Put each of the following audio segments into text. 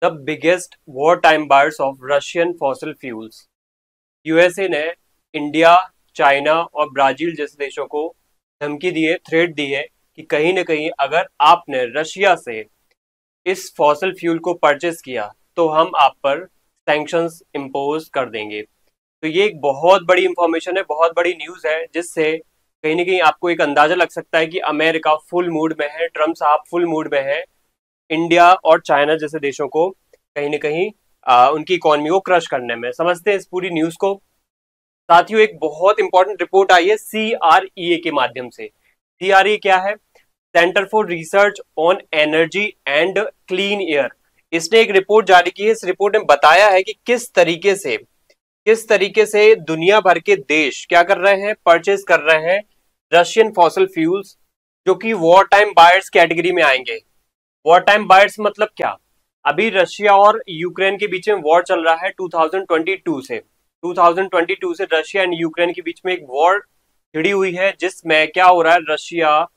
The biggest war time buyers of Russian fossil fuels. USA ने India, China और Brazil जैसे देशों को धमकी दी है, थ्रेट दी है कि कहीं ना कहीं अगर आपने रशिया से इस फॉसिल फ्यूल को परचेस किया तो हम आप पर सैंक्शंस इम्पोज कर देंगे। तो ये एक बहुत बड़ी इंफॉर्मेशन है, बहुत बड़ी न्यूज है, जिससे कहीं ना कहीं आपको एक अंदाजा लग सकता है कि अमेरिका फुल मूड में है, ट्रम्प साहब फुल मूड में है इंडिया और चाइना जैसे देशों को कहीं ना कहीं उनकी इकोनॉमी को क्रश करने में। समझते हैं इस पूरी न्यूज को। साथियों, एक बहुत इंपॉर्टेंट रिपोर्ट आई है CREA के माध्यम से। CREA क्या है? Centre for research on energy and clean air. इसने एक रिपोर्ट जारी की है। इस रिपोर्ट में बताया है कि किस तरीके से दुनिया भर के देश क्या कर रहे हैं, परचेज कर रहे हैं रशियन फॉसिल फ्यूल्स, जो कि वॉर टाइम बायर्स कैटेगरी में आएंगे। वॉर टाइम बायर्स मतलब क्या? अभी रशिया और यूक्रेन के बीच में वॉर चल रहा है 2022 से रशिया एंड यूक्रेन के बीच में एक वॉर छिड़ी हुई है, जिसमें क्या हो रहा है, रशिया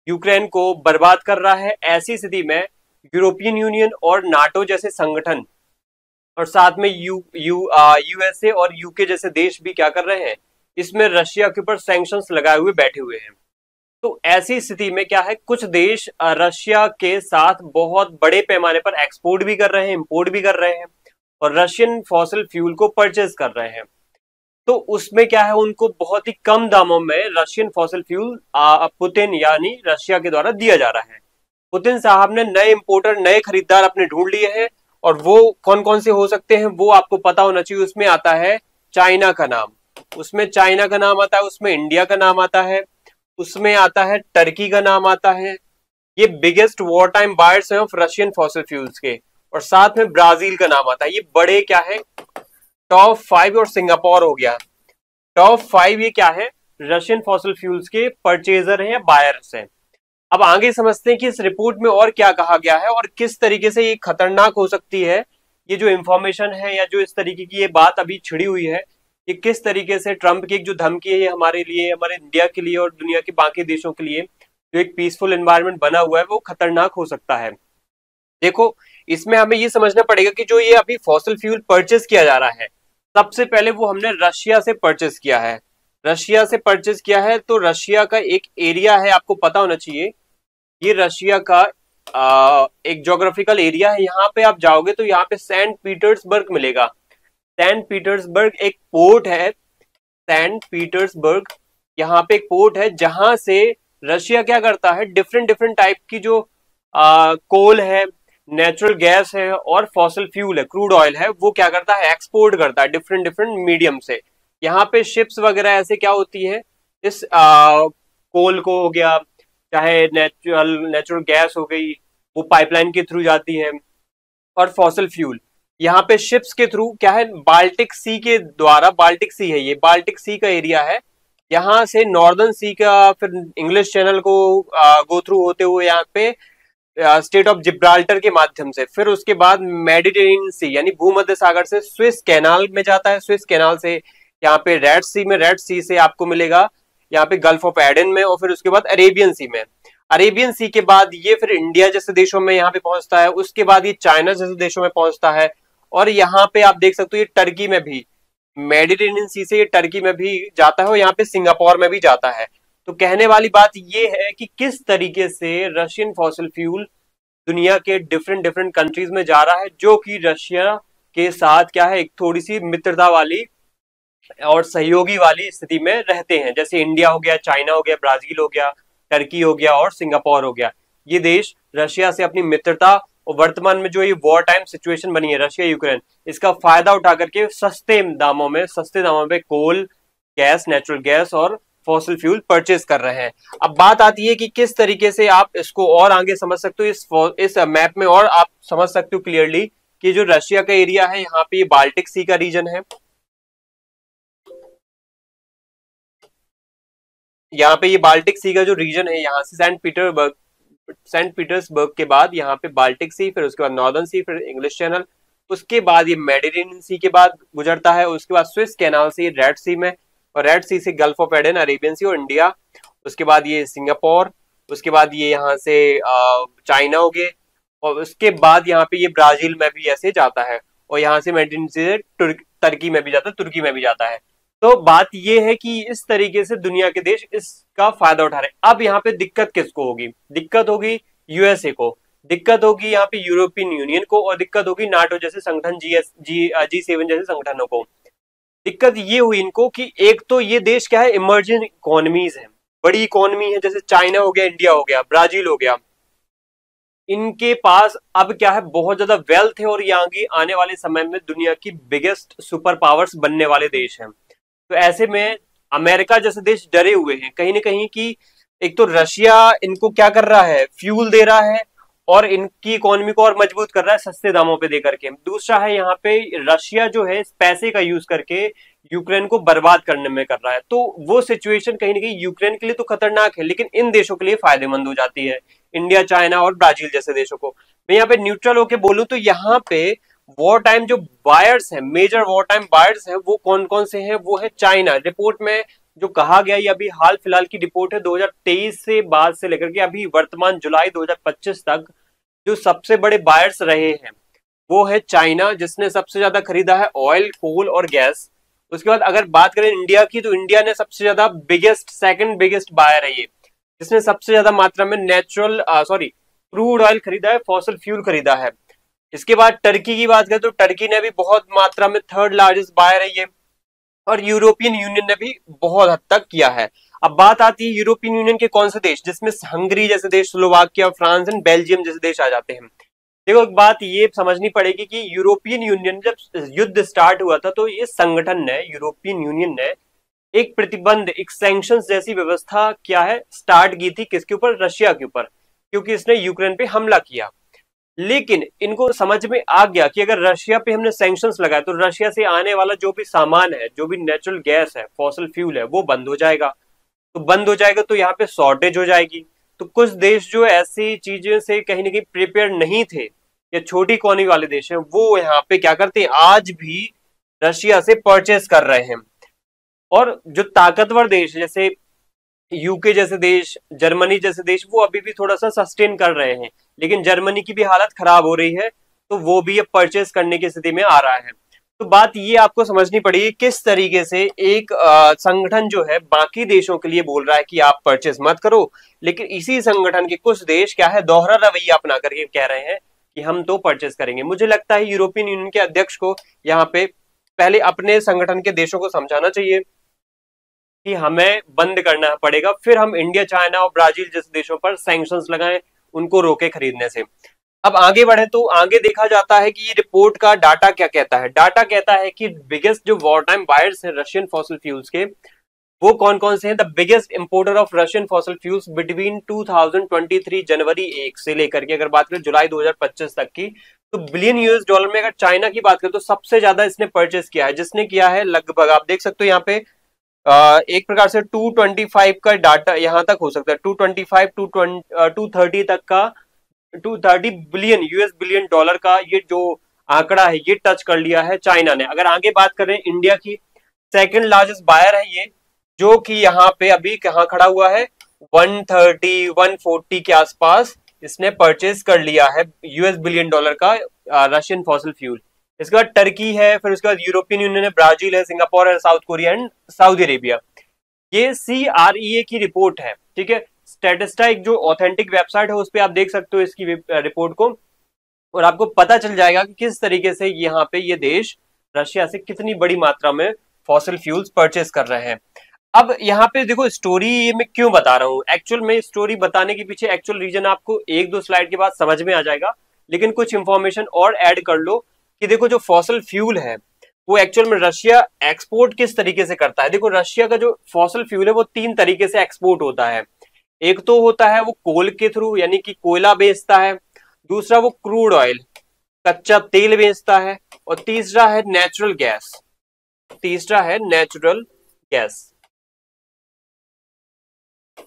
यूक्रेन को बर्बाद कर रहा है। ऐसी स्थिति में यूरोपियन यूनियन और नाटो जैसे संगठन और साथ में यूएसए और यूके जैसे देश भी क्या कर रहे हैं, इसमें रशिया के ऊपर सैंक्शंस लगाए हुए बैठे हुए हैं। तो ऐसी स्थिति में क्या है, कुछ देश रशिया के साथ बहुत बड़े पैमाने पर एक्सपोर्ट भी कर रहे हैं, इंपोर्ट भी कर रहे हैं और रशियन फॉसिल फ्यूल को परचेज कर रहे हैं। तो उसमें क्या है, उनको बहुत ही कम दामों में रशियन फॉसिल फ्यूल पुतिन यानी रशिया के द्वारा दिया जा रहा है। पुतिन साहब ने नए इंपोर्टर, नए खरीदार अपने ढूंढ लिए हैं और वो कौन कौन से हो सकते हैं वो आपको पता होना चाहिए। उसमें आता है चाइना का नाम, उसमें चाइना का नाम आता है, उसमें इंडिया का नाम आता है, उसमें आता है टर्की का नाम आता है। ये बिगेस्ट वॉर टाइम बायर्स हैं ऑफ रशियन फॉसिल फ्यूल्स के। और साथ में ब्राजील का नाम आता है। ये बड़े क्या है, टॉप 5। और सिंगापुर हो गया टॉप 5। ये क्या है, रशियन फॉसिल फ्यूल्स के परचेजर हैं या बायर्स हैं। अब आगे समझते हैं कि इस रिपोर्ट में और क्या कहा गया है और किस तरीके से ये खतरनाक हो सकती है। ये जो इंफॉर्मेशन है या जो इस तरीके की ये बात अभी छिड़ी हुई है, ये किस तरीके से ट्रंप की एक जो धमकी है, ये हमारे लिए, हमारे इंडिया के लिए और दुनिया के बाकी देशों के लिए जो एक पीसफुल एनवायरनमेंट बना हुआ है वो खतरनाक हो सकता है। देखो, इसमें हमें ये समझना पड़ेगा कि जो ये अभी फॉसिल फ्यूल परचेस किया जा रहा है, सबसे पहले वो हमने रशिया से परचेस किया है। रशिया से परचेस किया है तो रशिया का एक एरिया है, आपको पता होना चाहिए। ये रशिया का एक ज्योग्राफिकल एरिया है। यहाँ पे आप जाओगे तो यहाँ पे सेंट पीटर्सबर्ग मिलेगा। सेंट पीटर्सबर्ग एक पोर्ट है। सेंट पीटर्सबर्ग यहाँ पे एक पोर्ट है जहां से रशिया क्या करता है, डिफरेंट डिफरेंट टाइप की जो कोल है, नेचुरल गैस है और फॉसिल फ्यूल है, क्रूड ऑयल है, वो क्या करता है, एक्सपोर्ट करता है डिफरेंट डिफरेंट मीडियम से। यहाँ पे शिप्स वगैरह ऐसे क्या होती है, इस कोल को हो गया, चाहे नेचुरल नेचुरल गैस हो गई, वो पाइपलाइन के थ्रू जाती है। और फॉसिल फ्यूल यहाँ पे शिप्स के थ्रू क्या है, बाल्टिक सी के द्वारा, बाल्टिक सी है, ये बाल्टिक सी का एरिया है, यहाँ से नॉर्दर्न सी का फिर इंग्लिश चैनल को गो थ्रू होते हुए यहाँ पे स्टेट ऑफ जिब्राल्टर के माध्यम से, फिर उसके बाद मेडिटेरेनियन सी यानी भूमध्य सागर से स्विस कैनाल में जाता है। स्विस कैनाल से यहाँ पे रेड सी में, रेड सी से आपको मिलेगा यहाँ पे गल्फ ऑफ एडन में, और फिर उसके बाद अरेबियन सी में। अरेबियन सी के बाद ये फिर इंडिया जैसे देशों में यहाँ पे पहुंचता है, उसके बाद ये चाइना जैसे देशों में पहुंचता है, और यहाँ पे आप देख सकते हो ये टर्की में भी, मेडिटेरेनियन सी से ये टर्की में भी जाता है और यहाँ पे सिंगापुर में भी जाता है। तो कहने वाली बात ये है कि किस तरीके से रशियन फॉसिल फ्यूल दुनिया के डिफरेंट डिफरेंट कंट्रीज में जा रहा है, जो कि रशिया के साथ क्या है, एक थोड़ी सी मित्रता वाली और सहयोगी वाली स्थिति में रहते हैं। जैसे इंडिया हो गया, चाइना हो गया, ब्राजील हो गया, टर्की हो गया और सिंगापुर हो गया। ये देश रशिया से अपनी मित्रता और वर्तमान में जो ये वॉर टाइम सिचुएशन बनी है रशिया यूक्रेन, इसका फायदा उठा करके सस्ते दामों में कोल, गैस, नेचुरल गैस और फॉसिल फ्यूल परचेज कर रहे हैं। अब बात आती है कि किस तरीके से आप इसको और आगे समझ सकते हो, इस मैप में और आप समझ सकते हो क्लियरली कि जो रशिया का एरिया है, यहाँ पे ये बाल्टिक सी का रीजन है। यहाँ पे ये बाल्टिक सी का जो रीजन है, यहाँ से सेंट पीटर्सबर्ग के बाद यहाँ पे बाल्टिक सी, फिर उसके बाद नॉर्दर्न सी, फिर इंग्लिश चैनल, उसके बाद ये मेडिटेरेनियन सी के बाद गुजरता है, उसके बाद स्विस कैनाल से ये रेड सी में, और रेड सी से गल्फ ऑफ एडन, अरेबियन सी और इंडिया, उसके बाद ये सिंगापुर, उसके बाद ये यहाँ से चाइना हो गए, और उसके बाद यहाँ पे ये ब्राजील में भी ऐसे जाता है, और यहाँ से मेडिटेरेनियन से तुर्की में भी जाता है, तुर्की में भी जाता है। तो बात ये है कि इस तरीके से दुनिया के देश इसका फायदा उठा रहे हैं। अब यहाँ पे दिक्कत किसको होगी? दिक्कत होगी यूएसए को, दिक्कत होगी यहाँ पे यूरोपियन यूनियन को, और दिक्कत होगी नाटो जैसे संगठन, G7 जैसे संगठनों को। दिक्कत ये हुई इनको कि एक तो ये देश क्या है, इमर्जिंग इकोनॉमीज है, बड़ी इकोनॉमी है, जैसे चाइना हो गया, इंडिया हो गया, ब्राजील हो गया। इनके पास अब क्या है, बहुत ज्यादा वेल्थ है, और ये आगे आने वाले समय में दुनिया की बिगेस्ट सुपर पावर्स बनने वाले देश हैं। तो ऐसे में अमेरिका जैसे देश डरे हुए हैं कहीं ना कहीं कि एक तो रशिया इनको क्या कर रहा है, फ्यूल दे रहा है, और इनकी इकोनॉमी को और मजबूत कर रहा है सस्ते दामों पे दे करके। दूसरा है यहाँ पे रशिया जो है इस पैसे का यूज करके यूक्रेन को बर्बाद करने में कर रहा है। तो वो सिचुएशन कहीं ना कहीं यूक्रेन के लिए तो खतरनाक है, लेकिन इन देशों के लिए फायदेमंद हो जाती है, इंडिया, चाइना और ब्राजील जैसे देशों को। मैं यहाँ पे न्यूट्रल होके बोलूं तो यहाँ पे वॉर टाइम जो बायर्स हैं, मेजर वॉर टाइम बायर्स हैं, वो कौन कौन से हैं? वो है चाइना। रिपोर्ट में जो कहा गया, ये अभी हाल फिलहाल की रिपोर्ट है, 2023 से बाद से लेकर के अभी वर्तमान जुलाई 2025 तक जो सबसे बड़े बायर्स रहे हैं वो है चाइना, जिसने सबसे ज्यादा खरीदा है ऑयल, कोल और गैस। उसके बाद अगर बात करें इंडिया की, तो इंडिया ने सबसे ज्यादा बिगेस्ट, सेकंड बिगेस्ट बायर है ये, जिसने सबसे ज्यादा मात्रा में क्रूड ऑयल खरीदा है, फॉसिल फ्यूल खरीदा है। इसके बाद टर्की की बात करें तो टर्की ने भी बहुत मात्रा में थर्ड लार्जेस्ट बायर है ये, और यूरोपियन यूनियन ने भी बहुत हद तक किया है। अब बात आती है यूरोपियन यूनियन के कौन से देश, जिसमें हंगरी जैसे देश, स्लोवाकिया, फ्रांस एंड बेल्जियम जैसे देश आ जाते हैं। देखो एक बात ये समझनी पड़ेगी कि यूरोपियन यूनियन जब युद्ध स्टार्ट हुआ था, तो ये संगठन ने, यूरोपियन यूनियन ने एक प्रतिबंध, एक सैंक्शंस जैसी व्यवस्था क्या है, स्टार्ट की थी। किसके ऊपर? रशिया के ऊपर, क्योंकि इसने यूक्रेन पे हमला किया। लेकिन इनको समझ में आ गया कि अगर रशिया पे हमने सैंक्शंस लगाए तो रशिया से आने वाला जो भी सामान है, जो भी नेचुरल गैस है, फॉसिल फ्यूल है, वो बंद हो जाएगा। तो बंद हो जाएगा तो यहाँ पे शॉर्टेज हो जाएगी। तो कुछ देश जो ऐसी चीजें से कहीं ना कहीं प्रिपेयर नहीं थे, या छोटी इकोनॉमी वाले देश हैं, वो यहाँ पे क्या करते हैं, आज भी रशिया से परचेस कर रहे हैं। और जो ताकतवर देश जैसे यूके जैसे देश, जर्मनी जैसे देश, वो अभी भी थोड़ा सा सस्टेन कर रहे हैं, लेकिन जर्मनी की भी हालत खराब हो रही है, तो वो भी अब परचेस करने की स्थिति में आ रहा है। तो बात ये आपको समझनी पड़ेगी किस तरीके से एक संगठन जो है बाकी देशों के लिए बोल रहा है कि आप परचेस मत करो, लेकिन इसी संगठन के कुछ देश क्या है, दोहरा रवैया अपना करके कह रहे हैं कि हम तो परचेस करेंगे। मुझे लगता है यूरोपियन यूनियन के अध्यक्ष को यहाँ पे पहले अपने संगठन के देशों को समझाना चाहिए कि हमें बंद करना पड़ेगा, फिर हम इंडिया, चाइना और ब्राजील जैसे देशों पर सैंक्शंस लगाएं, उनको रोके खरीदने से। अब आगे बढ़े तो आगे देखा जाता है कि ये रिपोर्ट का डाटा क्या कहता है। डाटा कहता है कि बिगेस्ट जो वॉर टाइम बायर्स हैं रशियन फॉसिल फ्यूल्स के, वो कौन कौन से हैं? The biggest importer of Russian fossil fuels between 2023 जनवरी 1 से लेकर के अगर बात करें जुलाई 2025 तक की, तो बिलियन यूएस डॉलर में अगर चाइना की बात करें तो सबसे ज्यादा इसने परचेस किया है, जिसने किया है लगभग, आप देख सकते हो यहाँ पे एक प्रकार से 225 का डाटा यहाँ तक हो सकता है, 225 230 तक का, 230 बिलियन यूएस बिलियन डॉलर का ये जो आंकड़ा है, ये टच कर लिया है चाइना ने। अगर आगे बात करें इंडिया की, सेकंड लार्जेस्ट बायर है ये, जो कि यहाँ पे अभी कहाँ खड़ा हुआ है, 130 140 के आसपास इसने परचेज कर लिया है यूएस बिलियन डॉलर का रशियन फॉसिल फ्यूल। इसके बाद टर्की है, फिर उसके बाद यूरोपियन यूनियन है, ब्राजील है, सिंगापुर है, south Korea and Saudi Arabia. ये CREA की रिपोर्ट है, ठीक है। स्टेटिस्टा एक जो ऑथेंटिक वेबसाइट है, उस पर आप देख सकते हो इसकी रिपोर्ट को, और आपको पता चल जाएगा कि किस तरीके से यहाँ पे ये देश रशिया से कितनी बड़ी मात्रा में फॉसिल फ्यूल्स परचेस कर रहे हैं। अब यहाँ पे देखो स्टोरी मैं क्यों बता रहा हूँ, एक्चुअल में स्टोरी बताने के पीछे एक्चुअल रीजन आपको एक दो स्लाइड के बाद समझ में आ जाएगा, लेकिन कुछ इंफॉर्मेशन और ऐड कर लो कि देखो जो फॉसिल फ्यूल है वो एक्चुअल में रशिया एक्सपोर्ट किस तरीके से करता है। देखो रशिया का जो फॉसिल फ्यूल है वो 3 तरीके से एक्सपोर्ट होता है। एक तो होता है वो कोल के थ्रू, यानी कि कोयला बेचता है, दूसरा वो क्रूड ऑयल, कच्चा तेल बेचता है, और तीसरा है नेचुरल गैस।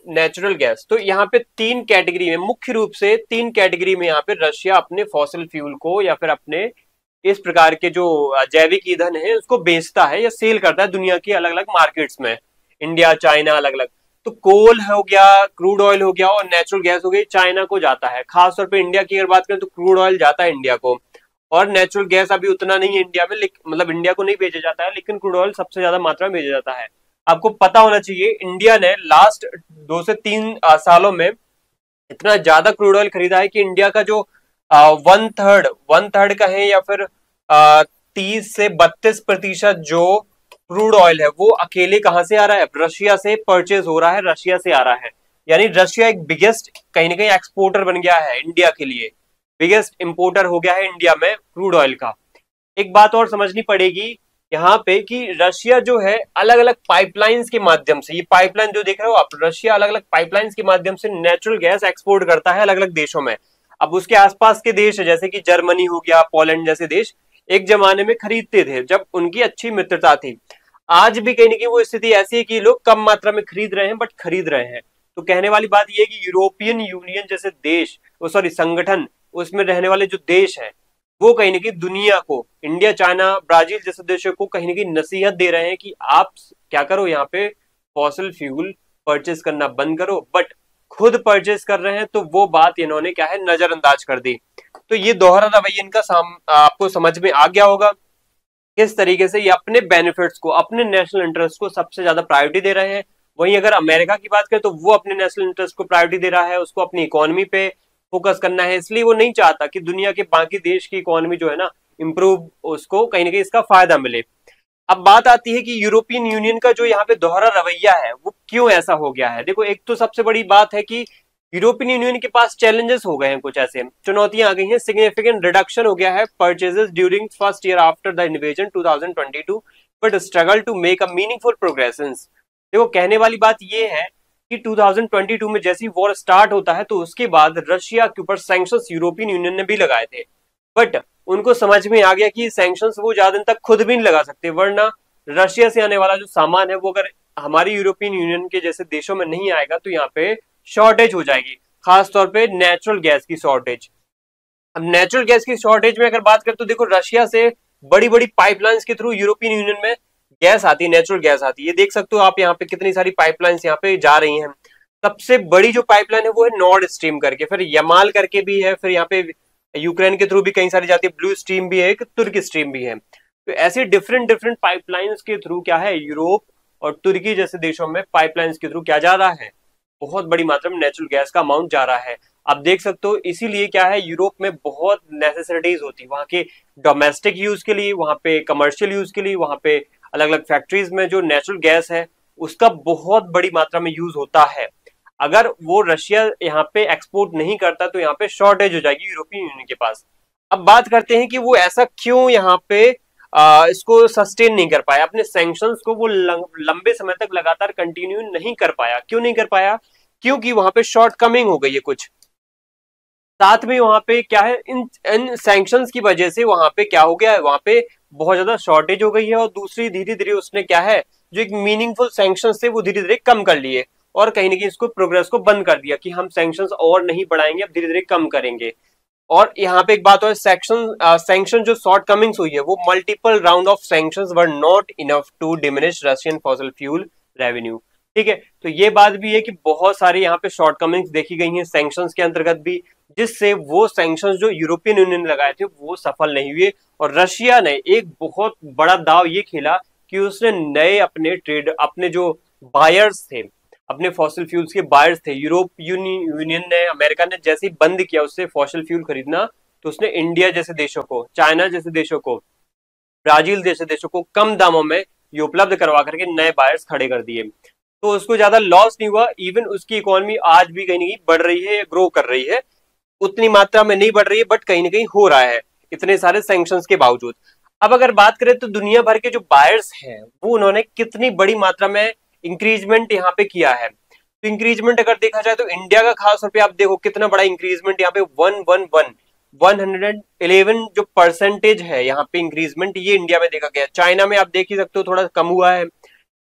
Natural gas. तो यहाँ पे 3 कैटेगरी में, मुख्य रूप से 3 कैटेगरी में यहाँ पे रशिया अपने फॉसिल फ्यूल को या फिर अपने इस प्रकार के जो जैविक ईंधन है उसको बेचता है या सेल करता है दुनिया की अलग अलग मार्केट्स में, इंडिया, चाइना, अलग अलग। तो कोल हो गया, क्रूड ऑयल हो गया और नेचुरल गैस हो गई, चाइना को जाता है। खासतौर पे इंडिया की अगर बात करें तो क्रूड ऑयल जाता है इंडिया को, और नेचुरल गैस अभी उतना नहीं है इंडिया में, मतलब इंडिया को नहीं भेजा जाता है, लेकिन क्रूड ऑयल सबसे ज्यादा मात्रा में भेजा जाता है। आपको पता होना चाहिए इंडिया ने लास्ट 2 से 3 सालों में इतना ज्यादा क्रूड ऑयल खरीदा है कि इंडिया का जो 1/3 कहें या फिर 30 से 32% जो क्रूड ऑयल है वो अकेले कहां से आ रहा है, रशिया से परचेज हो रहा है, रशिया से आ रहा है। यानी रशिया एक बिगेस्ट कहीं ना कहीं एक्सपोर्टर बन गया है इंडिया के लिए, बिगेस्ट इंपोर्टर हो गया है इंडिया में क्रूड ऑयल का। एक बात और समझनी पड़ेगी यहाँ पे कि रशिया जो है अलग अलग पाइपलाइंस के माध्यम से, ये पाइपलाइन जो देख रहे हो आप, रशिया अलग अलग पाइपलाइंस के माध्यम से नेचुरल गैस एक्सपोर्ट करता है अलग अलग देशों में। अब उसके आसपास के देश जैसे कि जर्मनी हो गया, पोलैंड जैसे देश एक जमाने में खरीदते थे जब उनकी अच्छी मित्रता थी। आज भी कहीं ना कहीं वो स्थिति ऐसी है कि लोग कम मात्रा में खरीद रहे हैं, बट खरीद रहे हैं। तो कहने वाली बात यह है कि यूरोपियन यूनियन जैसे देश, सॉरी संगठन, उसमें रहने वाले जो देश हैं वो कहीं ना कहीं दुनिया को, इंडिया, चाइना, ब्राजील जैसे देशों को कहीं ना कहीं नसीहत दे रहे हैं कि आप क्या करो, यहाँ पे फॉसिल फ्यूल परचेज करना बंद करो, बट खुद परचेज कर रहे हैं। तो वो बात इन्होंने क्या है नजरअंदाज कर दी। तो ये दोहरा रवैया इनका आपको समझ में आ गया होगा किस तरीके से ये अपने बेनिफिट्स को, अपने नेशनल इंटरेस्ट को सबसे ज्यादा प्रायोरिटी दे रहे हैं। वहीं अगर अमेरिका की बात करें तो वो अपने नेशनल इंटरेस्ट को प्रायोरिटी दे रहा है, उसको अपनी इकोनॉमी पे फोकस करना है, इसलिए वो नहीं चाहता कि दुनिया के बाकी देश की इकोनॉमी जो है ना इंप्रूव, उसको कहीं ना कहीं इसका फायदा मिले। अब बात आती है कि यूरोपियन यूनियन का जो यहाँ पे दोहरा रवैया है वो क्यों ऐसा हो गया है। देखो, एक तो सबसे बड़ी बात है कि यूरोपियन यूनियन के पास चैलेंजेस हो गए हैं, कुछ ऐसे चुनौतियां आ गई हैं। सिग्निफिकेंट रिडक्शन हो गया है purchases during first year after the invasion 2022, but struggle to make a meaningful progressions. देखो, कहने वाली बात ये है कि 2022 में जैसी वॉर स्टार्ट होता है तो उसके बाद रशिया के ऊपर सैंक्शंस यूरोपियन यूनियन ने भी लगाए थे, बट उनको समझ में आ गया कि सैंक्शंस वो ज्यादा दिन तक खुद भी नहीं लगा सकते, वरना रशिया से आने वाला जो सामान है वो अगर हमारी यूरोपियन यूनियन के जैसे देशों में नहीं आएगा तो यहाँ पे शॉर्टेज हो जाएगी, खासतौर पे नेचुरल गैस की शॉर्टेज। अब नेचुरल गैस की शॉर्टेज में अगर बात करें तो देखो, रशिया से बड़ी बड़ी पाइपलाइंस के थ्रू यूरोपियन यूनियन में गैस आती है, नेचुरल गैस आती है। ये देख सकते हो आप यहाँ पे कितनी सारी पाइपलाइंस यहाँ पे जा रही हैं। सबसे बड़ी जो पाइपलाइन है वो है नॉर्ड स्ट्रीम करके, फिर यमाल करके भी है, फिर यहाँ पे यूक्रेन के थ्रू भी कई सारी जाती है, ब्लू स्ट्रीम भी है, एक तुर्की स्ट्रीम भी है। तो ऐसे डिफरेंट डिफरेंट पाइपलाइंस के थ्रू क्या है, यूरोप और तुर्की जैसे देशों में पाइपलाइंस के थ्रू क्या जा रहा है, बहुत बड़ी मात्रा में नेचुरल गैस का अमाउंट जा रहा है। आप देख सकते हो, इसीलिए क्या है, यूरोप में बहुत नेसेसिटीज होती है वहां के डोमेस्टिक यूज के लिए, वहां पे कमर्शियल यूज के लिए, वहां पे अलग अलग फैक्ट्रीज में जो नेचुरल गैस है उसका बहुत बड़ी मात्रा में यूज होता है। अगर वो रशिया यहाँ पे एक्सपोर्ट नहीं करता तो यहाँ पे शॉर्टेज हो जाएगी यूरोपियन यूनियन के पास। अब बात करते हैं कि वो ऐसा क्यों यहाँ पे इसको सस्टेन नहीं कर पाया, अपने सैंक्शंस को वो लंबे समय तक लगातार कंटिन्यू नहीं कर पाया। क्यों नहीं कर पाया? क्योंकि वहां पे शॉर्ट कमिंग हो गई है कुछ। साथ में वहां पे क्या है, इन सैंक्शंस की वजह से वहां पे क्या हो गया है, वहां पे बहुत ज्यादा शॉर्टेज हो गई है। और दूसरी, धीरे धीरे उसने क्या है, जो एक मीनिंगफुल सैंक्शंस थे वो धीरे धीरे कम कर लिए, और कहीं ना कहीं इसको प्रोग्रेस को बंद कर दिया कि हम सैंक्शंस और नहीं बढ़ाएंगे, अब धीरे धीरे कम करेंगे। और यहाँ पे एक बात और, सैंक्शन जो शॉर्ट कमिंग्स हुई है वो multiple round of sanctions were not enough to diminish Russian fossil fuel revenue. ठीक है, तो ये बात भी है कि बहुत सारी यहाँ पे शॉर्ट कमिंग्स देखी गई हैं सैंक्शंस के अंतर्गत भी, जिससे वो सैंक्शंस जो यूरोपियन यूनियन ने लगाए थे वो सफल नहीं हुए। और रशिया ने एक बहुत बड़ा दाव ये खेला कि उसने नए अपने जो बायर्स थे, अपने फॉसिल फ्यूल्स के बायर्स थे, यूनियन ने, अमेरिका ने जैसे ही बंद किया उससे फॉसिल फ्यूल खरीदना, तो उसने इंडिया जैसे देशों को, चाइना जैसे देशों को, ब्राजील जैसे देशों को कम दामों में ये उपलब्ध करवा करके नए बायर्स खड़े कर दिए। तो उसको ज्यादा लॉस नहीं हुआ, इवन उसकी इकोनॉमी आज भी कहीं ना कहीं बढ़ रही है, ग्रो कर रही है। उतनी मात्रा में नहीं बढ़ रही है, बट कहीं ना कहीं हो रहा है इतने सारे सैंक्शंस के बावजूद। अब अगर बात करें तो दुनिया भर के जो बायर्स हैं वो उन्होंने कितनी बड़ी मात्रा में इंक्रीजमेंट यहाँ पे किया है। तो इंक्रीजमेंट अगर देखा जाए तो इंडिया का खास तौर पे आप देखो कितना बड़ा इंक्रीजमेंट यहाँ पे 111 जो परसेंटेज है यहाँ पे इंक्रीजमेंट, ये इंडिया में देखा गया। चाइना में आप देख ही सकते हो थोड़ा कम हुआ है।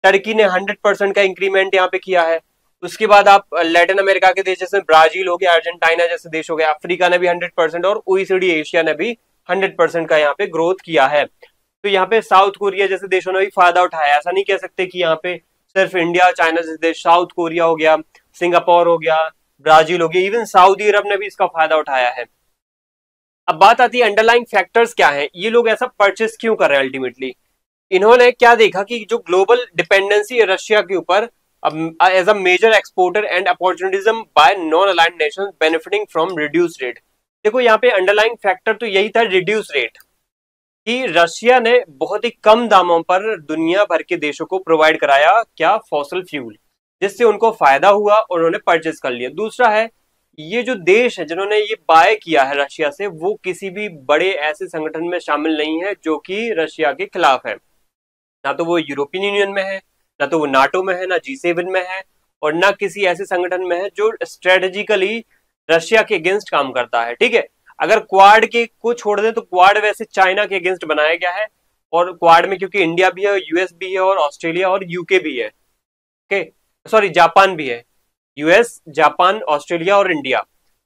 टर्की ने 100% का इंक्रीमेंट यहाँ पे किया है। उसके बाद आप लैटिन अमेरिका के देश जैसे ब्राजील हो गया, अर्जेंटीना जैसे देश हो गया, अफ्रीका ने भी 100% और OECD एशिया ने भी 100% का यहाँ पे ग्रोथ किया है। तो यहाँ पे साउथ कोरिया जैसे देशों ने भी फायदा उठाया। ऐसा नहीं कह सकते कि यहाँ पे सिर्फ इंडिया चाइना जैसे देश, साउथ कोरिया हो गया, सिंगापुर हो गया, ब्राजील हो गया, इवन सऊदी अरब ने भी इसका फायदा उठाया है। अब बात आती है अंडरलाइंग फैक्टर्स क्या है, ये लोग ऐसा परचेस क्यों कर रहे हैं अल्टीमेटली। इन्होंने क्या देखा कि जो ग्लोबल डिपेंडेंसी है रशिया के ऊपर as a major exporter and opportunism by non aligned nations benefiting from reduce rate. देखो यहाँ पे अंडरलाइंग फैक्टर तो यही था, रिड्यूस रेट, कि रशिया ने बहुत ही कम दामों पर दुनिया भर के देशों को प्रोवाइड कराया क्या, फॉसिल फ्यूल, जिससे उनको फायदा हुआ और उन्होंने परचेज कर लिया। दूसरा है, ये जो देश है जिन्होंने ये बाय किया है रशिया से, वो किसी भी बड़े ऐसे संगठन में शामिल नहीं है जो कि रशिया के खिलाफ है। ना तो वो यूरोपियन यूनियन में है, ना तो वो नाटो में है, ना G7 में है, और ना किसी ऐसे संगठन में है जो स्ट्रेटेजिकली रशिया के अगेंस्ट काम करता है। ठीक है, अगर क्वाड के को छोड़ दें तो क्वाड वैसे चाइना के अगेंस्ट बनाया गया है, और क्वाड में क्योंकि इंडिया भी है, यूएस भी है, और ऑस्ट्रेलिया और यूके भी है, ओके, सॉरी जापान भी है, यूएस, जापान, ऑस्ट्रेलिया और इंडिया।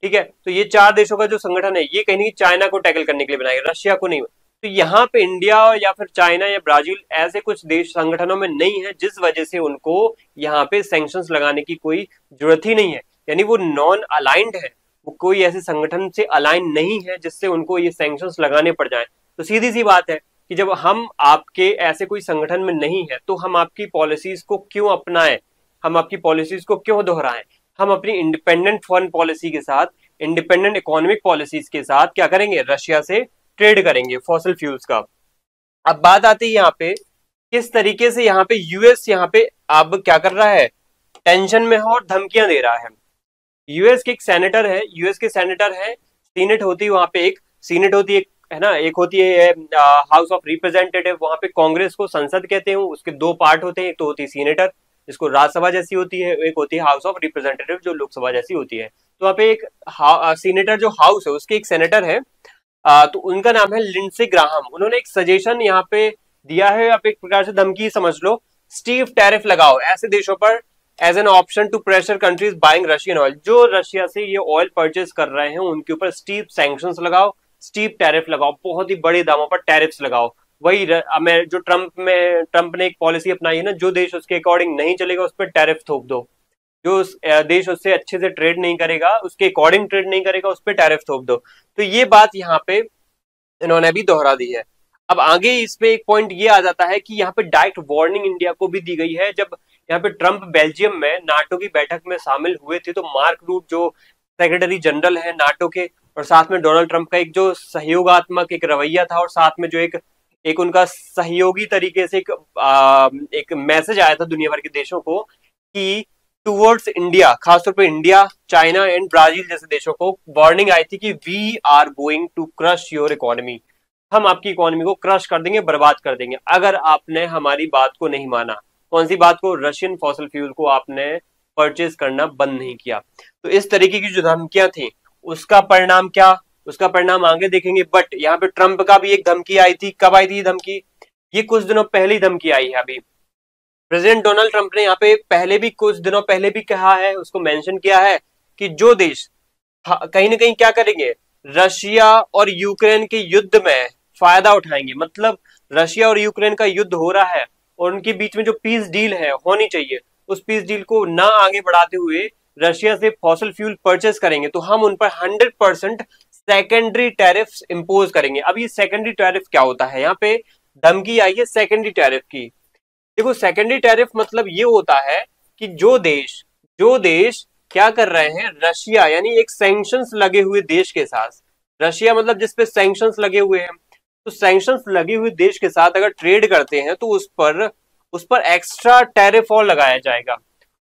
ठीक है, तो ये 4 देशों का जो संगठन है ये कहीं नहीं चाइना को टैकल करने के लिए बनाया गया, रशिया को नहीं। तो यहाँ पे इंडिया या फिर चाइना या ब्राजील ऐसे कुछ देश संगठनों में नहीं है, जिस वजह से उनको यहाँ पे सैंक्शंस लगाने की कोई जरूरत ही नहीं है, यानी वो नॉन अलाइंड है, वो कोई ऐसे संगठन से अलाइन नहीं है जिससे उनको ये सैंक्शंस लगाने पड़ जाए। तो सीधी सी बात है कि जब हम आपके ऐसे कोई संगठन में नहीं है तो हम आपकी पॉलिसीज को क्यों अपनाएं, हम आपकी पॉलिसीज को क्यों दोहराएं। हम अपनी इंडिपेंडेंट फॉरेन पॉलिसी के साथ, इंडिपेंडेंट इकोनॉमिक पॉलिसीज के साथ क्या करेंगे, रशिया से ट्रेड करेंगे फॉसिल फ्यूल्स का। अब बात आती है यहाँ पे किस तरीके से यहाँ पे यूएस यहाँ पे अब क्या कर रहा है, टेंशन में है और धमकियां दे रहा है। यूएस के एक सेनेटर है, यूएस के सेनेटर है, सीनेट होती है वहां पे, एक सीनेट होती है ना, एक होती है हाउस ऑफ रिप्रेजेंटेटिव, वहां पे कांग्रेस को संसद कहते हैं, उसके 2 पार्ट होते हैं, एक तो होती है सीनेटर जिसको राज्यसभा जैसी होती है, एक होती है हाउस ऑफ रिप्रेजेंटेटिव जो लोकसभा जैसी होती है। तो वहाँ पे एक सीनेटर जो हाउस है उसके एक सेनेटर है, तो उनका नाम है लिंडसे ग्राहम। उन्होंने एक सजेशन यहाँ पे दिया है, आप एक प्रकार से धमकी समझ लो, स्टीव टैरिफ लगाओ ऐसे देशों पर as an option to pressure countries buying Russian oil. जो रशिया से ये ऑयल परचेज कर रहे हैं उनके ऊपर स्टीव सैंक्शंस लगाओ, स्टीव टैरिफ लगाओ, बहुत ही बड़े दामों पर टैरिफ्स लगाओ। वही जो ट्रंप ने एक पॉलिसी अपनाई है ना, जो देश उसके अकॉर्डिंग नहीं चलेगा उस पर टैरिफ थोप दो, जो देश उससे अच्छे से ट्रेड नहीं करेगा, उसके अकॉर्डिंग ट्रेड नहीं करेगा, उस पर टैरिफ थोप दो। तो ये बात यहाँ पे इन्होंने भी दोहरा दी है। अब आगे इस पे एक पॉइंट ये आ जाता है कि यहाँ पे डायरेक्ट वार्निंग इंडिया को भी दी गई है। जब यहाँ पे ट्रंप बेल्जियम में नाटो की बैठक में शामिल हुए थे तो मार्क रूट जो सेक्रेटरी जनरल है नाटो के, और साथ में डोनाल्ड ट्रंप का एक जो सहयोगात्मक एक रवैया था, और साथ में जो एक उनका सहयोगी तरीके से एक मैसेज आया था दुनिया भर के देशों को कि टूवर्ड्स इंडिया, खासतौर पर इंडिया, चाइना एंड ब्राजील जैसे देशों को वार्निंग आई थी कि we are going to crush your economy, हम आपकी इकोनॉमी को क्रश कर देंगे, बर्बाद कर देंगे अगर आपने हमारी बात को नहीं माना। कौन सी बात को, रशियन फॉसिल फ्यूल को आपने परचेज करना बंद नहीं किया। तो इस तरीके की जो धमकियां थी उसका परिणाम क्या, उसका परिणाम आगे देखेंगे। बट यहाँ पे ट्रंप का भी एक धमकी आई थी। कब आई थी धमकी, ये कुछ दिनों पहले ही धमकी आई है। अभी प्रेसिडेंट डोनाल्ड ट्रंप ने यहाँ पे पहले भी कुछ दिनों पहले भी कहा है, उसको मेंशन किया है कि जो देश कहीं ना कहीं क्या करेंगे, रशिया और यूक्रेन के युद्ध में फायदा उठाएंगे, मतलब रशिया और यूक्रेन का युद्ध हो रहा है और उनके बीच में जो पीस डील है होनी चाहिए, उस पीस डील को ना आगे बढ़ाते हुए रशिया से फॉसिल फ्यूल परचेस करेंगे तो हम उन पर 100% सेकेंडरी टैरिफ्स इंपोज करेंगे। अब ये सेकेंडरी टैरिफ क्या होता है, यहाँ पे धमकी आई है सेकेंडरी टैरिफ की। देखो सेकेंडरी टैरिफ मतलब ये होता है कि जो देश क्या कर रहे हैं, रशिया यानी एक सैंक्शंस लगे हुए देश के साथ, रशिया मतलब जिसपे सैंक्शंस लगे हुए हैं, तो सैंक्शंस लगे हुए देश के साथ अगर ट्रेड करते हैं तो उस पर एक्स्ट्रा टैरिफ और लगाया जाएगा।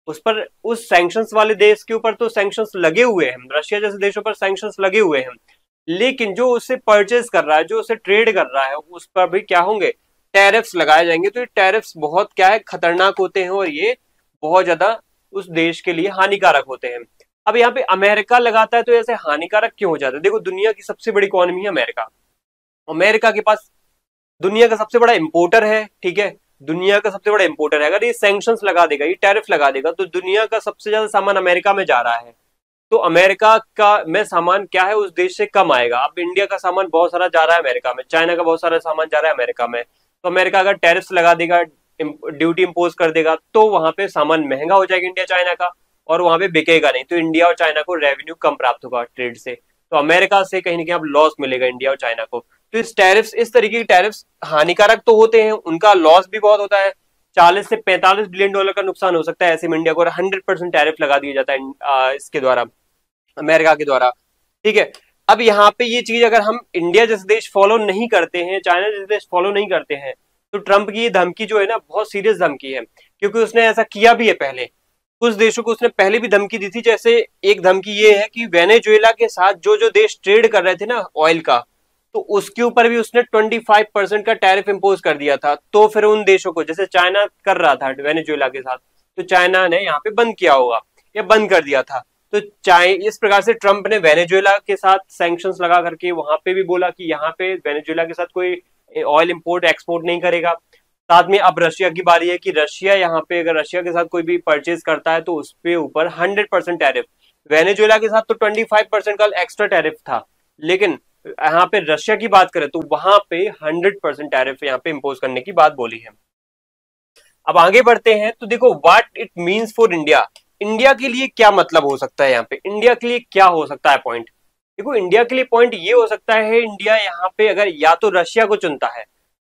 उस सैंक्शंस वाले देश के ऊपर तो सैंक्शंस लगे हुए हैं, रशिया जैसे देशों पर सैंक्शंस लगे हुए हैं, लेकिन जो उससे परचेज कर रहा है, जो उससे ट्रेड कर रहा है, उस पर भी क्या होंगे, टैरिफ्स लगाए जाएंगे। तो ये टैरिफ्स बहुत क्या है, खतरनाक होते हैं और ये बहुत ज्यादा उस देश के लिए हानिकारक होते हैं। अब यहाँ पे अमेरिका लगाता है तो ऐसे हानिकारक क्यों हो जाता है। देखो दुनिया की सबसे बड़ी इकोनॉमी है अमेरिका, अमेरिका के पास दुनिया का सबसे बड़ा इंपोर्टर है, ठीक है, दुनिया का सबसे बड़ा इंपोर्टर है। अगर ये सैंक्शंस लगा देगा, ये टैरिफ लगा देगा, तो दुनिया का सबसे ज्यादा सामान अमेरिका में जा रहा है, तो अमेरिका का में सामान क्या है उस देश से कम आएगा। अब इंडिया का सामान बहुत सारा जा रहा है अमेरिका में, चाइना का बहुत सारा सामान जा रहा है अमेरिका में, तो अमेरिका अगर टैरिफ्स लगा देगा ड्यूटी इम्पोज कर देगा तो वहां पे सामान महंगा हो जाएगा इंडिया चाइना का, और वहां पे बिकेगा नहीं, तो इंडिया और चाइना को रेवेन्यू कम प्राप्त होगा ट्रेड से, तो अमेरिका से कहीं ना कहीं अब लॉस मिलेगा इंडिया और चाइना को। तो इस तरीके के टैरिफ्स हानिकारक तो होते हैं, उनका लॉस भी बहुत होता है। 40 से 45 बिलियन डॉलर का नुकसान हो सकता है ऐसे में इंडिया को, और 100% टैरिफ लगा दिया जाता है इसके द्वारा, अमेरिका के द्वारा। ठीक है, अब यहाँ पे ये चीज अगर हम इंडिया जैसे देश फॉलो नहीं करते हैं, चाइना जैसे देश फॉलो नहीं करते हैं, तो ट्रंप की ये धमकी जो है ना बहुत सीरियस धमकी है, क्योंकि उसने ऐसा किया भी है पहले, कुछ देशों को उसने पहले भी धमकी दी थी। जैसे एक धमकी ये है कि वेनेजुएला के साथ जो जो देश ट्रेड कर रहे थे ना ऑयल का, तो उसके ऊपर भी उसने 25% का टैरिफ इम्पोज कर दिया था। तो फिर उन देशों को, जैसे चाइना कर रहा था वेनेजुएला के साथ, तो चाइना ने यहाँ पे बंद किया होगा या बंद कर दिया था। तो इस प्रकार से ट्रंप ने वेनेजुएला के साथ सैंक्शंस लगा करके वहां पे भी बोला कि यहाँ पे वेनेजुएला के साथ कोई ऑयल इंपोर्ट एक्सपोर्ट नहीं करेगा। साथ में अब रशिया की बारी है कि रशिया यहाँ पे अगर रशिया के साथ कोई भी परचेज करता है तो उस पे ऊपर 100% टैरिफ, वेनेजुएला के साथ तो 25% का एक्स्ट्रा टैरिफ था, लेकिन यहाँ पे रशिया की बात करें तो वहां पे 100% टैरिफ यहाँ पे इम्पोज करने की बात बोली है। अब आगे बढ़ते हैं तो देखो what it means for India, India के लिए क्या मतलब हो सकता है, यहाँ पे इंडिया के लिए क्या हो सकता है पॉइंट। देखो इंडिया के लिए पॉइंट ये हो सकता है, इंडिया यहाँ पे अगर या तो रशिया को चुनता है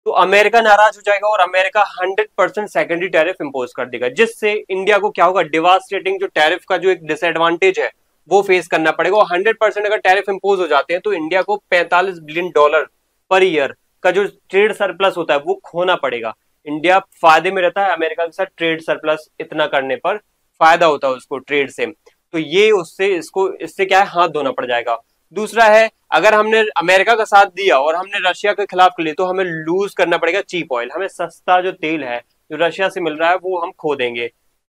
तो अमेरिका नाराज हो जाएगा और अमेरिका 100% सेकेंडरी टैरिफ इंपोज कर देगा, जिससे इंडिया को क्या होगा, डिवास्टेटिंग जो टैरिफ का जो एक डिसएडवांटेज है वो फेस करना पड़ेगा। और 100% अगर टैरिफ इंपोज हो जाते हैं तो इंडिया को 45 बिलियन डॉलर पर ईयर का जो ट्रेड सरप्लस होता है वो खोना पड़ेगा। इंडिया फायदे में रहता है अमेरिका के साथ, ट्रेड सरप्लस इतना करने पर फायदा होता है उसको ट्रेड से, तो ये उससे इससे क्या है, हाथ धोना पड़ जाएगा। दूसरा है, अगर हमने अमेरिका का साथ दिया और हमने रशिया के खिलाफ कर लिया तो हमें लूज करना पड़ेगा चीप ऑयल, हमें सस्ता जो तेल है जो रशिया से मिल रहा है वो हम खो देंगे।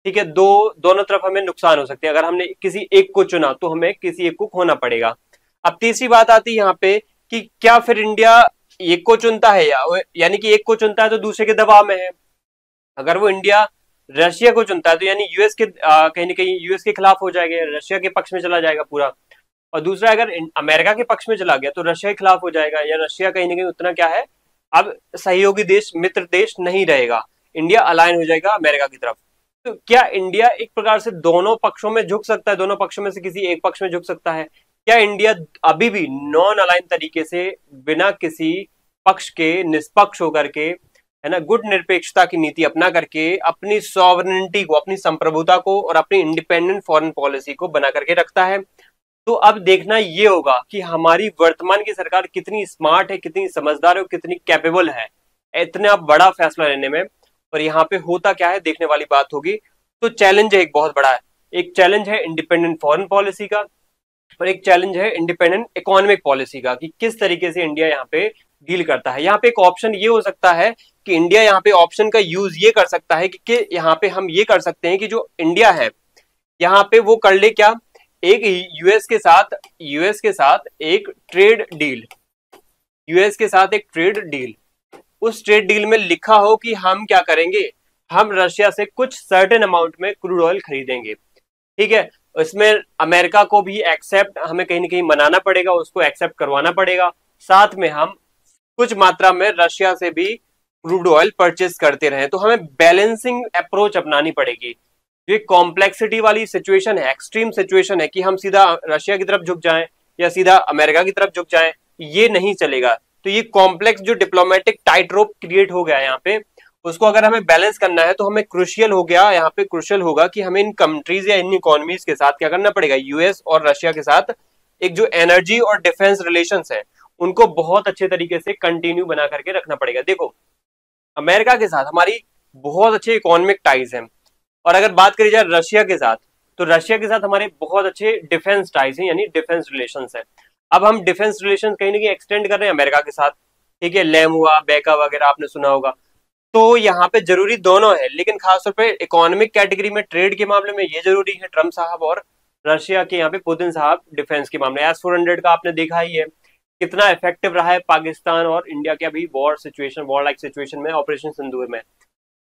ठीक है, दोनों तरफ हमें नुकसान हो सकते हैं। अगर हमने किसी एक को चुना तो हमें किसी एक को खोना पड़ेगा। अब तीसरी बात आती है यहाँ पे कि क्या फिर इंडिया एक को चुनता है, यानी कि एक को चुनता है तो दूसरे के दबाव में है। अगर वो इंडिया रशिया को चुनता है तो यानी यूएस के कहीं ना कहीं यूएस के खिलाफ हो जाएगा, रशिया के पक्ष में चला जाएगा पूरा। और दूसरा, अगर अमेरिका के पक्ष में चला गया तो रशिया के खिलाफ हो जाएगा, या रशिया कहीं ना कहीं उतना क्या है, अब सहयोगी देश, मित्र देश नहीं रहेगा, इंडिया अलाइन हो जाएगा अमेरिका की तरफ। तो क्या इंडिया एक प्रकार से दोनों पक्षों में झुक सकता है, दोनों पक्षों में से किसी एक पक्ष में झुक सकता है? क्या इंडिया अभी भी नॉन अलाइन तरीके से बिना किसी पक्ष के निष्पक्ष होकर के, है ना, गुट निरपेक्षता की नीति अपना करके अपनी सॉवरेनिटी को, अपनी संप्रभुता को और अपनी इंडिपेंडेंट फॉरेन पॉलिसी को बना करके रखता है? तो अब देखना ये होगा कि हमारी वर्तमान की सरकार कितनी स्मार्ट है, कितनी समझदार है, कितनी कैपेबल है इतना बड़ा फैसला लेने में। और यहाँ पे होता क्या है देखने वाली बात होगी। तो चैलेंज है एक बहुत बड़ा है, एक चैलेंज है इंडिपेंडेंट फॉरेन पॉलिसी का और एक चैलेंज है इंडिपेंडेंट इकोनॉमिक पॉलिसी का, कि किस तरीके से इंडिया यहाँ पे डील करता है। यहाँ पे एक ऑप्शन ये हो सकता है कि इंडिया यहाँ पे ऑप्शन का यूज ये कर सकता है कि यहाँ पे हम ये कर सकते हैं कि जो इंडिया है यहाँ पे वो कर ले क्या, एक यूएस के साथ एक ट्रेड डील, यूएस के साथ एक ट्रेड डील, उस ट्रेड डील में लिखा हो कि हम क्या करेंगे, हम रशिया से कुछ सर्टेन अमाउंट में क्रूड ऑयल खरीदेंगे। ठीक है, इसमें अमेरिका को भी एक्सेप्ट, हमें कहीं ना कहीं मनाना पड़ेगा, उसको एक्सेप्ट करवाना पड़ेगा। साथ में हम कुछ मात्रा में रशिया से भी क्रूड ऑयल परचेज करते रहे। तो हमें बैलेंसिंग अप्रोच अपनानी पड़ेगी। ये कॉम्प्लेक्सिटी वाली सिचुएशन है, एक्सट्रीम सिचुएशन है कि हम सीधा रशिया की तरफ झुक जाएं या सीधा अमेरिका की तरफ झुक जाएं, ये नहीं चलेगा। तो ये कॉम्प्लेक्स जो डिप्लोमेटिक टाइट रोप क्रिएट हो गया यहाँ पे, उसको अगर हमें बैलेंस करना है तो हमें क्रुशियल हो गया, यहाँ पे क्रुशियल होगा कि हमें इन कंट्रीज या इन इकोनॉमीज के साथ क्या करना पड़ेगा, यूएस और रशिया के साथ एक जो एनर्जी और डिफेंस रिलेशंस है उनको बहुत अच्छे तरीके से कंटिन्यू बना करके रखना पड़ेगा। देखो अमेरिका के साथ हमारी बहुत अच्छे इकोनॉमिक टाइज हैं, और अगर बात करी जाए रशिया के साथ तो रशिया के साथ हमारे बहुत अच्छे डिफेंस टाइज हैं, यानी डिफेंस रिलेशंस हैं। अब हम डिफेंस रिलेशंस कहीं ना कहीं एक्सटेंड कर रहे हैं अमेरिका के साथ। ठीक है, लैम हुआ, बेका वगैरह आपने सुना होगा। तो यहाँ पे जरूरी दोनों है, लेकिन खासतौर पे इकोनॉमिक कैटेगरी में ट्रेड के मामले में ये जरूरी है ट्रम्प साहब, और रशिया के यहाँ पे पुतिन साहब डिफेंस के मामले। S-400 का आपने देखा ही है कितना इफेक्टिव रहा है पाकिस्तान और इंडिया के अभी वॉर लाइक सिचुएशन में, ऑपरेशन सिंदूर में।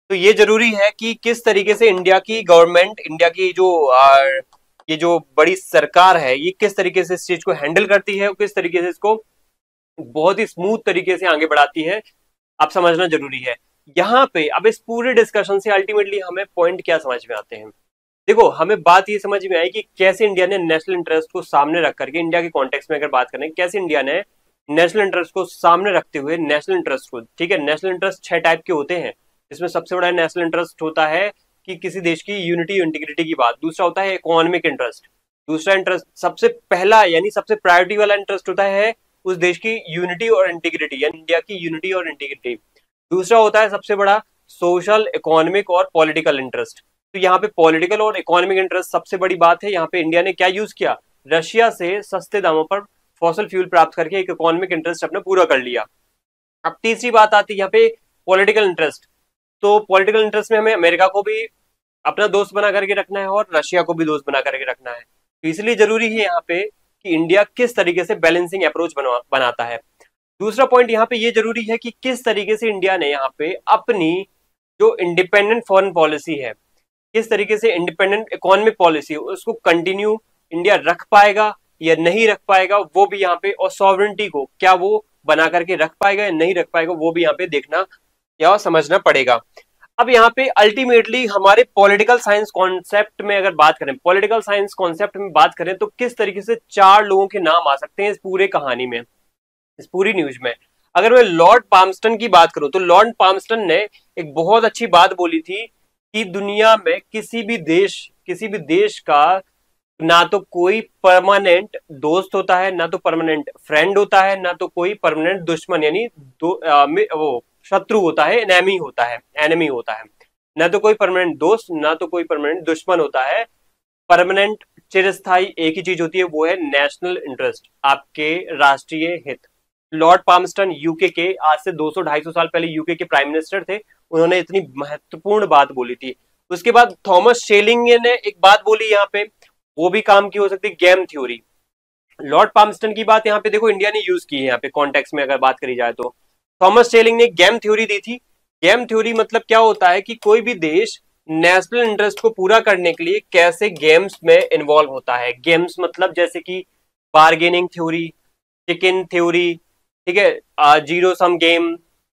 तो ये जरूरी है कि किस तरीके से इंडिया की गवर्नमेंट, इंडिया की ये जो बड़ी सरकार है, ये किस तरीके से इस चीज को हैंडल करती है और किस तरीके से इसको बहुत ही स्मूथ तरीके से आगे बढ़ाती है, आप समझना जरूरी है। यहाँ पे अब इस पूरे डिस्कशन से अल्टीमेटली हमें पॉइंट क्या समझ में आते हैं? देखो, हमें बात ये समझ में आई कि कैसे इंडिया ने नेशनल इंटरेस्ट को सामने रख करके, इंडिया के कॉन्टेक्स्ट में अगर बात करें, कैसे इंडिया ने नेशनल इंटरेस्ट को सामने रखते हुए नेशनल इंटरेस्ट को, ठीक है, नेशनल इंटरेस्ट 6 टाइप के होते हैं, इसमें सबसे बड़ा नेशनल इंटरेस्ट होता है कि किसी देश की यूनिटी इंटीग्रिटी की बात। दूसरा होता है इकोनॉमिक इंटरेस्ट। दूसरा इंटरेस्ट, सबसे पहला यानी सबसे प्रायोरिटी वाला इंटरेस्ट होता है उस देश की यूनिटी और इंटीग्रिटी, यानी इंडिया की यूनिटी और इंटीग्रिटी। दूसरा होता है सबसे बड़ा सोशल, इकोनॉमिक और पॉलिटिकल इंटरेस्ट। तो यहाँ पे पॉलिटिकल और इकोनॉमिक इंटरेस्ट सबसे बड़ी बात है। यहाँ पे इंडिया ने क्या यूज किया? रशिया से सस्ते दामों पर फॉसिल फ्यूल प्राप्त करके एक इकोनॉमिक इंटरेस्ट अपने पूरा कर लिया। अब तीसरी बात आती है यहाँ पे पॉलिटिकल इंटरेस्ट। तो पॉलिटिकल इंटरेस्ट में हमें अमेरिका को भी अपना दोस्त बना करके रखना है और रशिया को भी दोस्त बना करके रखना है। तो इसलिए जरूरी है यहाँ पे कि इंडिया किस तरीके से बैलेंसिंग अप्रोच बनाता है। दूसरा पॉइंट यहाँ पे ये जरूरी है कि किस तरीके से इंडिया ने यहाँ पे अपनी जो इंडिपेंडेंट फॉरेन पॉलिसी है, किस तरीके से इंडिपेंडेंट इकोनॉमिक पॉलिसी है, उसको कंटिन्यू इंडिया रख पाएगा या नहीं रख पाएगा, वो भी यहाँ पे, और सॉवरेंटी को क्या वो बना करके रख पाएगा या नहीं रख पाएगा, वो भी यहाँ पे देखना या समझना पड़ेगा। अब यहाँ पे अल्टीमेटली हमारे पॉलिटिकल साइंस कॉन्सेप्ट में अगर बात करें, पॉलिटिकल साइंस कॉन्सेप्ट में बात करें, तो किस तरीके से 4 लोगों के नाम आ सकते हैं इस पूरे कहानी में, इस पूरी न्यूज में। अगर मैं लॉर्ड पाम्स्टन की बात करूं तो लॉर्ड पाम्स्टन ने एक बहुत अच्छी बात बोली थी कि दुनिया में किसी भी देश का ना तो कोई परमानेंट दोस्त होता है, ना तो परमानेंट फ्रेंड होता है, ना तो कोई परमानेंट दुश्मन यानी वो शत्रु होता है, एनिमी होता है। ना तो कोई परमानेंट दोस्त, ना तो कोई परमानेंट दुश्मन होता है। परमानेंट, चिरस्थायी एक ही चीज होती है, वो है नेशनल इंटरेस्ट, आपके राष्ट्रीय हित। लॉर्ड पाम्स्टन यूके के आज से 200-250 साल पहले यूके के प्राइम मिनिस्टर थे, उन्होंने इतनी महत्वपूर्ण बात बोली थी। उसके बाद थॉमस शेलिंग ने एक बात बोली यहाँ पे, वो भी काम की हो सकती है, गेम थ्योरी। लॉर्ड पाम्स्टन की बात यहाँ पे देखो इंडिया ने यूज की है यहाँ पे कॉन्टेक्स्ट में अगर बात करी जाए तो। थॉमस शेलिंग ने गेम थ्योरी दी थी। गेम थ्योरी मतलब क्या होता है कि कोई भी देश नेशनल इंटरेस्ट को पूरा करने के लिए कैसे गेम्स में इन्वॉल्व होता है। गेम्स मतलब जैसे कि बार्गेनिंग थ्योरी, चिकन थ्योरी, ठीक है, zero sum game,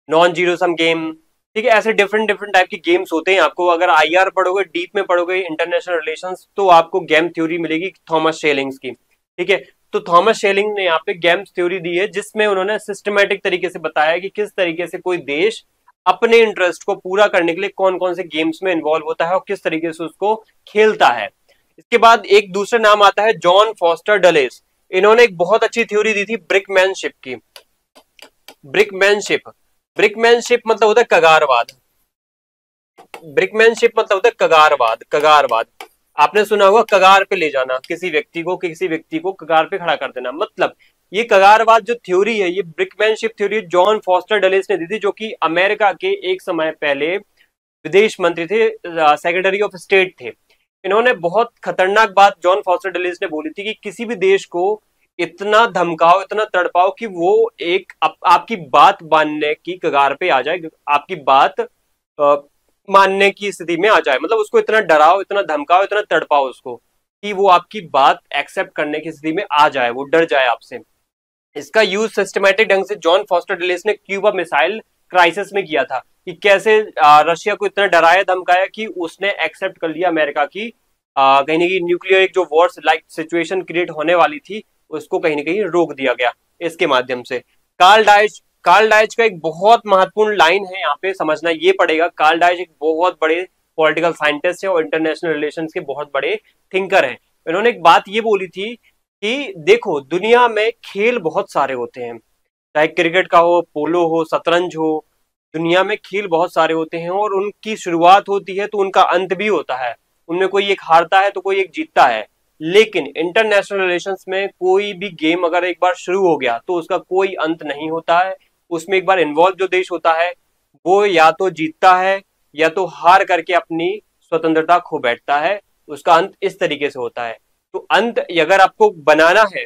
non zero sum game, ठीक है, ऐसे डिफरेंट टाइप के गेम्स होते हैं। आपको अगर आईआर पढ़ोगे, डीप में पढ़ोगे इंटरनेशनल रिलेशंस, तो आपको गेम थ्योरी मिलेगी थॉमस शेलिंग्स की, ठीक है। तो थॉमस शेलिंग ने यहाँ पे गेम्स थ्योरी दी है, जिसमें उन्होंने सिस्टमेटिक तरीके से बताया कि किस तरीके से कोई देश अपने इंटरेस्ट को पूरा करने के लिए कौन कौन से गेम्स में इन्वॉल्व होता है और किस तरीके से उसको खेलता है। इसके बाद एक दूसरा नाम आता है जॉन फॉस्टर डलेस। इन्होंने एक बहुत अच्छी थ्योरी दी थी ब्रिकमैनशिप की। ब्रिकमैनशिप मतलब होता है कगारवाद। ब्रिकमैनशिप मतलब होता है कगारवाद। आपने सुना होगा कगार पे ले जाना, किसी व्यक्ति को कगार पे खड़ा कर देना। मतलब ये कगारवाद जो थ्योरी है, ये ब्रिकमैनशिप थ्योरी जॉन फॉस्टर डलेस ने दी थी, जो कि अमेरिका के एक समय पहले विदेश मंत्री थे, सेक्रेटरी ऑफ स्टेट थे। इन्होंने बहुत खतरनाक बात जॉन फॉस्टर डलेस ने बोली थी कि किसी भी देश को इतना धमकाओ, इतना तड़पाओ कि वो एक आपकी बात मानने की कगार पे आ जाए, आपकी बात मानने की स्थिति में आ जाए। मतलब उसको इतना डराओ, इतना धमकाओ, इतना तड़पाओ उसको कि वो आपकी बात एक्सेप्ट करने की स्थिति में आ जाए, वो डर जाए आपसे। इसका यूज सिस्टमैटिक ढंग से जॉन फॉस्टर डलेस ने क्यूबा मिसाइल क्राइसिस में किया था कि कैसे रशिया को इतना डराया धमकाया कि उसने एक्सेप्ट कर लिया अमेरिका की कहीं ना कहीं न्यूक्लियर एक जो वॉर लाइक सिचुएशन क्रिएट होने वाली थी, उसको कहीं ना कहीं रोक दिया गया इसके माध्यम से। कार्ल डाइच का एक बहुत महत्वपूर्ण लाइन है, यहाँ पे समझना ये पड़ेगा। कार्ल डाइच एक बहुत बड़े पॉलिटिकल साइंटिस्ट है और इंटरनेशनल रिलेशंस के बहुत बड़े थिंकर हैं। इन्होंने एक बात ये बोली थी कि देखो, दुनिया में खेल बहुत सारे होते हैं, चाहे क्रिकेट का हो, पोलो हो, शतरंज हो, दुनिया में खेल बहुत सारे होते हैं और उनकी शुरुआत होती है तो उनका अंत भी होता है। उनमें कोई एक हारता है तो कोई एक जीतता है। लेकिन इंटरनेशनल रिलेशंस में कोई भी गेम अगर एक बार शुरू हो गया तो उसका कोई अंत नहीं होता है। उसमें एक बार इन्वॉल्व जो देश होता है वो या तो जीतता है या तो हार करके अपनी स्वतंत्रता खो बैठता है। उसका अंत इस तरीके से होता है। तो अंत अगर आपको बनाना है,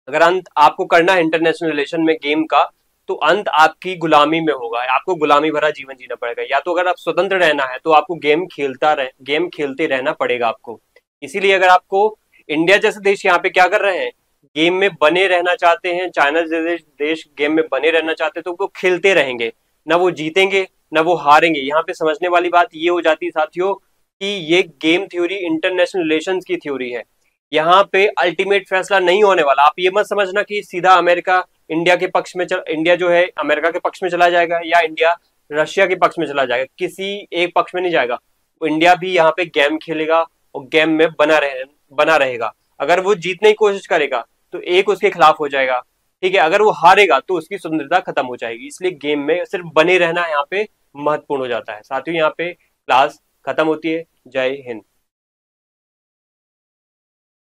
अगर अंत आपको करना है इंटरनेशनल रिलेशन में गेम का, तो अंत आपकी गुलामी में होगा। आपको गुलामी भरा जीवन जीना पड़ेगा। या तो अगर आप स्वतंत्र रहना है तो आपको गेम खेलते रहना पड़ेगा आपको। इसीलिए अगर आपको इंडिया जैसे देश यहाँ पे क्या कर रहे हैं, गेम में बने रहना चाहते हैं, चाइना जैसे देश गेम में बने रहना चाहते हैं, तो वो खेलते रहेंगे, ना वो जीतेंगे ना वो हारेंगे। यहाँ पे समझने वाली बात ये हो जाती है साथियों कि ये गेम थ्योरी इंटरनेशनल रिलेशंस की थ्योरी है। यहाँ पे अल्टीमेट फैसला नहीं होने वाला। आप ये मत समझना कि सीधा अमेरिका इंडिया के पक्ष में इंडिया जो है अमेरिका के पक्ष में चला जाएगा या इंडिया रशिया के पक्ष में चला जाएगा, किसी एक पक्ष में नहीं जाएगा। इंडिया भी यहाँ पे गेम खेलेगा और गेम में बना रहेगा। अगर वो जीतने की कोशिश करेगा तो एक उसके खिलाफ हो जाएगा, ठीक है। अगर वो हारेगा तो उसकी स्वतंत्रता खत्म हो जाएगी। इसलिए गेम में सिर्फ बने रहना यहाँ पे महत्वपूर्ण हो जाता है। साथियों यहाँ पे क्लास खत्म होती है। जय हिंद।